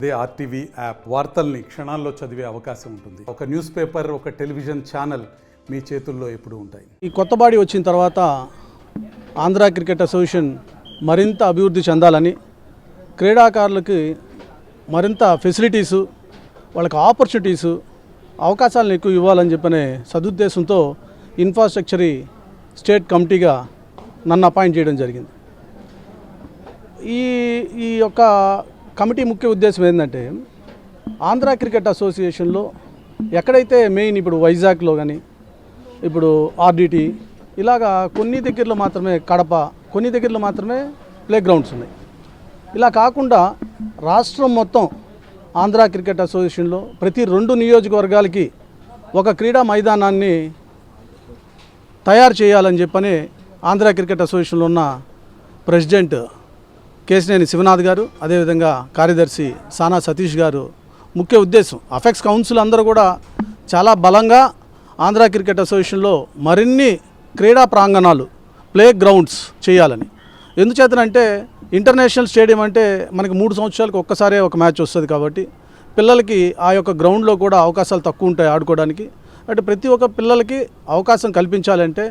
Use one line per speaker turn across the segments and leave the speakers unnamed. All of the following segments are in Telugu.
అదే ఆర్టీవీ యాప్ వార్తల్ని క్షణాల్లో చదివే అవకాశం ఉంటుంది. ఒక న్యూస్ పేపర్, ఒక టెలివిజన్ ఛానల్ మీ చేతుల్లో ఎప్పుడూ ఉంటాయి.
ఈ కొత్త బాడీ వచ్చిన తర్వాత ఆంధ్ర క్రికెట్ అసోసియేషన్ మరింత అభివృద్ధి చెందాలని, క్రీడాకారులకి మరింత ఫెసిలిటీసు, వాళ్ళకి ఆపర్చునిటీసు, అవకాశాలను ఎక్కువ ఇవ్వాలని చెప్పనే సదుద్దేశంతో ఇన్ఫ్రాస్ట్రక్చరీ స్టేట్ కమిటీగా నన్ను అపాయింట్ చేయడం జరిగింది. ఈ యొక్క కమిటీ ముఖ్య ఉద్దేశం ఏంటంటే, ఆంధ్ర క్రికెట్ అసోసియేషన్లో ఎక్కడైతే మెయిన్ ఇప్పుడు వైజాగ్లో కానీ, ఇప్పుడు ఆర్డిటి ఇలాగా కొన్ని దగ్గరలో మాత్రమే, కడప కొన్ని దగ్గరలో మాత్రమే ప్లే గ్రౌండ్స్ ఉన్నాయి. ఇలా కాకుండా రాష్ట్రం మొత్తం ఆంధ్ర క్రికెట్ అసోసియేషన్లో ప్రతి 2 నియోజకవర్గాలకి ఒక క్రీడా మైదానాన్ని తయారు చేయాలని చెప్పని ఆంధ్ర క్రికెట్ అసోసియేషన్లో ఉన్న ప్రెసిడెంట్ కేశినేని శివనాథ్ గారు, అదేవిధంగా కార్యదర్శి సానా సతీష్ గారు ముఖ్య ఉద్దేశం. అఫెక్స్ కౌన్సిల్ అందరూ కూడా చాలా బలంగా ఆంధ్ర క్రికెట్ అసోసియేషన్లో మరిన్ని క్రీడా ప్రాంగణాలు, ప్లే గ్రౌండ్స్ చేయాలని. ఎందుచేతనంటే ఇంటర్నేషనల్ స్టేడియం అంటే మనకి 3 సంవత్సరాలకు ఒక్కసారే ఒక మ్యాచ్ వస్తుంది కాబట్టి పిల్లలకి ఆ యొక్క గ్రౌండ్లో కూడా అవకాశాలు తక్కువ ఉంటాయి ఆడుకోవడానికి. అంటే ప్రతి ఒక్క పిల్లలకి అవకాశం కల్పించాలంటే,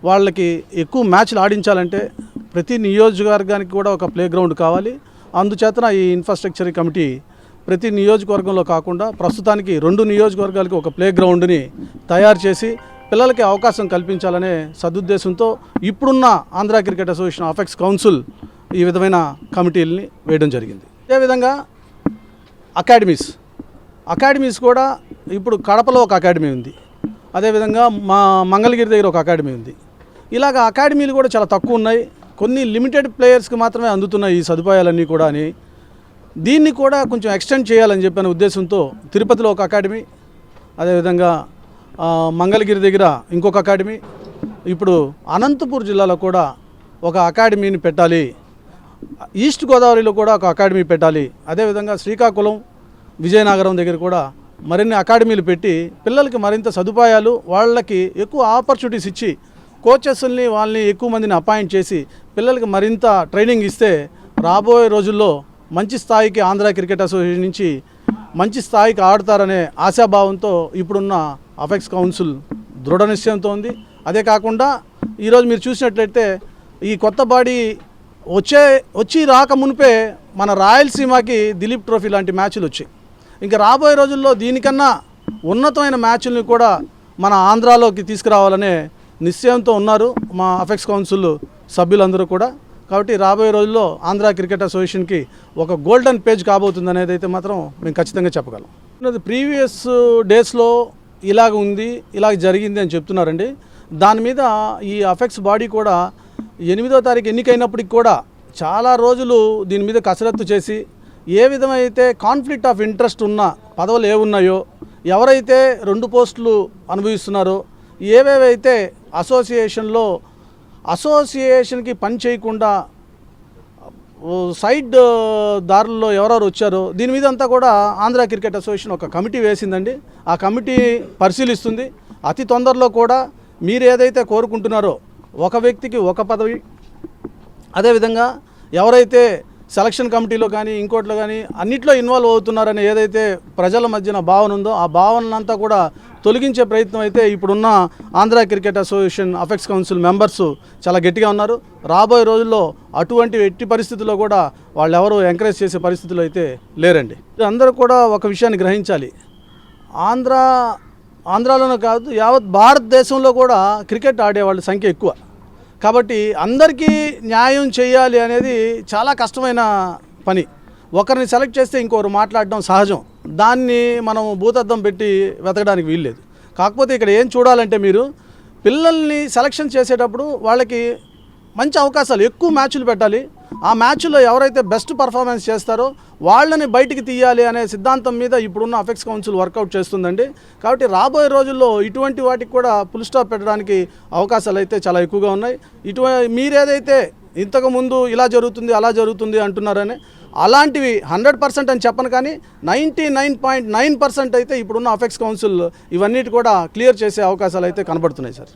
వాళ్ళకి ఎక్కువ మ్యాచ్లు ఆడించాలంటే ప్రతి నియోజకవర్గానికి కూడా ఒక ప్లే గ్రౌండ్ కావాలి. అందుచేతన ఈ ఇన్ఫ్రాస్ట్రక్చర్ కమిటీ ప్రతి నియోజకవర్గంలో కాకుండా ప్రస్తుతానికి 2 నియోజకవర్గాలకి ఒక ప్లే గ్రౌండ్ని తయారు చేసి పిల్లలకి అవకాశం కల్పించాలనే సదుద్దేశంతో ఇప్పుడున్న Andhra cricket association affix council ఈ విధమైన కమిటీలని వేయడం జరిగింది. అదేవిధంగా అకాడమీస్ కూడా ఇప్పుడు కడపలో ఒక అకాడమీ ఉంది, అదేవిధంగా మా మంగళగిరి దగ్గర ఒక అకాడమీ ఉంది. ఇలాగ అకాడమీలు కూడా చాలా తక్కువ ఉన్నాయి, కొన్ని లిమిటెడ్ ప్లేయర్స్కి మాత్రమే అందుతున్నాయి ఈ సదుపాయాలన్నీ కూడా అని. దీన్ని కూడా కొంచెం ఎక్స్టెండ్ చేయాలని చెప్పిన ఉద్దేశంతో తిరుపతిలో ఒక అకాడమీ, అదేవిధంగా మంగళగిరి దగ్గర ఇంకొక అకాడమీ, ఇప్పుడు అనంతపూర్ జిల్లాలో కూడా ఒక అకాడమీని పెట్టాలి, ఈస్ట్ గోదావరిలో కూడా ఒక అకాడమీ పెట్టాలి, అదేవిధంగా శ్రీకాకుళం, విజయనగరం దగ్గర కూడా మరిన్ని అకాడమీలు పెట్టి పిల్లలకి మరింత సదుపాయాలు, వాళ్ళకి ఎక్కువ ఆపర్చునిటీస్ ఇచ్చి కోచెస్ని వాళ్ళని ఎక్కువ మందిని అపాయింట్ చేసి పిల్లలకి మరింత ట్రైనింగ్ ఇస్తే రాబోయే రోజుల్లో మంచి స్థాయికి ఆంధ్ర క్రికెట్ అసోసియేషన్ నుంచి మంచి స్థాయికి ఆడతారనే ఆశాభావంతో ఇప్పుడున్న అఫెక్స్ కౌన్సిల్ దృఢ నిశ్చయంతో ఉంది. అదే కాకుండా ఈరోజు మీరు చూసినట్లయితే ఈ కొత్త బాడీ వచ్చి రాక మునిపే మన రాయలసీమకి దిలీప్ ట్రోఫీ లాంటి మ్యాచ్లు వచ్చాయి. ఇంకా రాబోయే రోజుల్లో దీనికన్నా ఉన్నతమైన మ్యాచ్ల్ని కూడా మన ఆంధ్రాలోకి తీసుకురావాలనే నిశ్చయంతో ఉన్నారు మా అఫెక్స్ కౌన్సిల్ సభ్యులందరూ కూడా. కాబట్టి రాబోయే రోజుల్లో ఆంధ్ర క్రికెట్ అసోసియేషన్కి ఒక గోల్డెన్ పేజ్ కాబోతుంది అనేది అయితే మాత్రం మేము ఖచ్చితంగా చెప్పగలం. ప్రీవియస్ డేస్లో ఇలాగ ఉంది, ఇలాగ జరిగింది అని చెప్తున్నారండి. దాని మీద ఈ అఫెక్స్ బాడీ కూడా 8వ తారీఖు ఎన్నికైనప్పటికి కూడా చాలా రోజులు దీని మీద కసరత్తు చేసి ఏ విధమైతే కాన్ఫ్లిక్ట్ ఆఫ్ ఇంట్రెస్ట్ ఉన్న పదవులు ఏమున్నాయో, ఎవరైతే 2 పోస్టులు అనుభవిస్తున్నారో, ఏవేవైతే అసోసియేషన్కి పని చేయకుండా సైడ్ దారుల్లో ఎవరెవరు వచ్చారో దీని మీద అంతా కూడా ఆంధ్ర క్రికెట్ అసోసియేషన్ ఒక కమిటీ వేసిందండి. ఆ కమిటీ పరిశీలిస్తుంది. అతి తొందరలో కూడా మీరు ఏదైతే కోరుకుంటున్నారో ఒక వ్యక్తికి ఒక పదవి, అదేవిధంగా ఎవరైతే సెలక్షన్ కమిటీలో కానీ ఇంకోట్లో కానీ అన్నిట్లో ఇన్వాల్వ్ అవుతున్నారని ఏదైతే ప్రజల మధ్యన భావన ఉందో ఆ భావనంతా కూడా తొలగించే ప్రయత్నం అయితే ఇప్పుడున్న Andhra cricket association affix council members చాలా గట్టిగా ఉన్నారు. రాబోయే రోజుల్లో అటువంటి ఎట్టి పరిస్థితుల్లో కూడా వాళ్ళు ఎవరు ఎంకరేజ్ చేసే పరిస్థితులు అయితే లేరండి. అందరూ కూడా ఒక విషయాన్ని గ్రహించాలి, ఆంధ్రాలోనే కాదు యావత్ భారతదేశంలో కూడా క్రికెట్ ఆడేవాళ్ళ సంఖ్య ఎక్కువ. కాబట్టి అందరికీ న్యాయం చేయాలి అనేది చాలా కష్టమైన పని. ఒకరిని సెలెక్ట్ చేస్తే ఇంకొకరు మాట్లాడడం సహజం, దాన్ని మనం భూతద్దం పెట్టి వెతకడానికి వీల్లేదు. కాకపోతే ఇక్కడ ఏం చూడాలంటే, మీరు పిల్లల్ని సెలక్షన్ చేసేటప్పుడు వాళ్ళకి మంచి అవకాశాలు, ఎక్కువ మ్యాచ్లు పెట్టాలి. ఆ మ్యాచ్లో ఎవరైతే బెస్ట్ పర్ఫార్మెన్స్ చేస్తారో వాళ్ళని బయటికి తీయాలి అనే సిద్ధాంతం మీద ఇప్పుడున్న అఫెక్స్ కౌన్సిల్ వర్కౌట్ చేస్తుందండి. కాబట్టి రాబోయే రోజుల్లో ఇటువంటి వాటికి కూడా ఫుల్ స్టాప్ పెట్టడానికి అవకాశాలు అయితే చాలా ఎక్కువగా ఉన్నాయి. మీరేదైతే ఇంతకుముందు ఇలా జరుగుతుంది అలా జరుగుతుంది అంటున్నారని, అలాంటివి 100% అని చెప్పను, కానీ 99.9% అయితే ఇప్పుడున్న అఫెక్స్ కౌన్సిల్ ఇవన్నిటి కూడా క్లియర్ చేసే అవకాశాలు అయితే కనబడుతున్నాయి సార్.